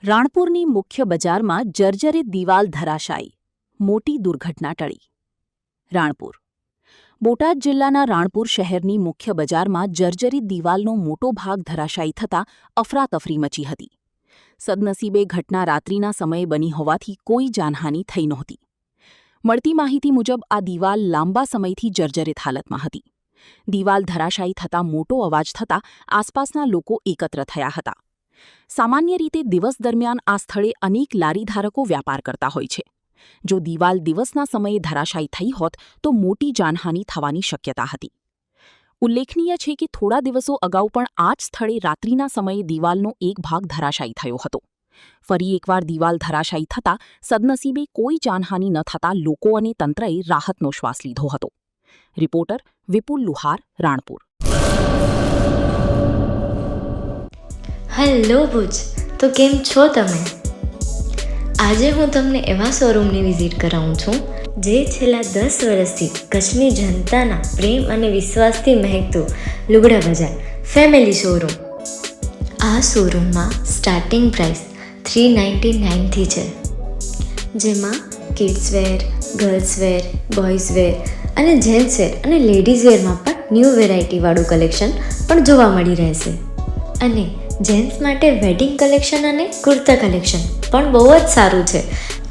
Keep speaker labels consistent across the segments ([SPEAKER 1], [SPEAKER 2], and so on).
[SPEAKER 1] રાણપુરની મુખ્ય બજારમાં જર્જરિત દિવાલ ધરાશાયી, મોટી દુર્ઘટના ટળી. રાણપુર બોટાદ જિલ્લાના રાણપુર શહેરની મુખ્ય બજારમાં જર્જરિત દિવાલનો મોટો ભાગ ધરાશાયી થતાં અફરાતફરી મચી હતી. સદનસીબે ઘટના રાત્રિના સમયે બની હોવાથી કોઈ જાનહાનિ થઈ નહોતી. મળતી માહિતી મુજબ આ દિવાલ લાંબા સમયથી જર્જરિત હાલતમાં હતી. દિવાલ ધરાશાયી થતાં મોટો અવાજ થતાં આસપાસના લોકો એકત્ર થયા હતા. સામાન્ય રીતે દિવસ દરમિયાન આ સ્થળે અનેક લારીધારકો વ્યાપાર કરતા હોય છે. જો દિવાલ દિવસના સમયે ધરાશાયી થઈ હોત તો મોટી જાનહાનિ થવાની શક્યતા હતી. ઉલ્લેખનીય છે કે થોડા દિવસો અગાઉ પણ આ જ સ્થળે રાત્રિના સમયે દિવાલનો એક ભાગ ધરાશાયી થયો હતો. ફરી એકવાર દિવાલ ધરાશાયી થતાં સદનસીબે કોઈ જાનહાનિ ન થતાં લોકો અને તંત્રએ રાહતનો શ્વાસ લીધો હતો. રિપોર્ટર વિપુલ લુહાર, રાણપુર.
[SPEAKER 2] હેલો ભુજ, તો કેમ છો તમે? આજે હું તમને એવા શોરૂમની વિઝિટ કરાવું છું જે છેલ્લા 10 વર્ષથી કચ્છની જનતાના પ્રેમ અને વિશ્વાસથી મહેકતું લુગડા બજાર ફેમિલી શોરૂમ. આ શોરૂમમાં સ્ટાર્ટિંગ પ્રાઇસ 399થી છે, જેમાં kids wear, girls wear, boys wear અને જેન્ટ્સ વેર અને લેડીઝ વેરમાં પણ ન્યૂ વેરાયટીવાળું કલેક્શન પણ જોવા મળી રહેશે. અને જેન્ટ્સ માટે વેડિંગ કલેક્શન અને કુર્તા કલેક્શન પણ બહુ જ સારું છે.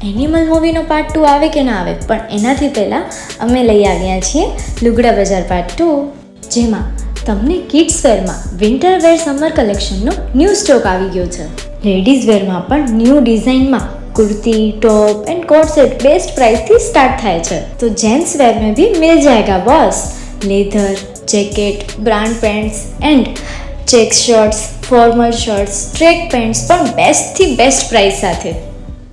[SPEAKER 2] એનિમલ મૂવીનો પાર્ટ 2 આવે કે ના આવે, પણ એનાથી પહેલાં અમે લઈ આવ્યા છીએ લુગડા બજાર પાર્ટ 2, જેમાં તમને કિડ્સ વેરમાં વિન્ટર વેર સમર કલેક્શનનો ન્યૂ સ્ટોક આવી ગયો છે. લેડીઝ વેરમાં પણ ન્યૂ ડિઝાઇનમાં kurti, top and coat set best પ્રાઇસથી સ્ટાર્ટ થાય છે. તો જેન્ટ્સ વેર में भी मिल जाएगा boss. Leather, jacket, brand pants and check shirts, formal shirts, track pants પણ બેસ્ટથી બેસ્ટ પ્રાઇસ સાથે.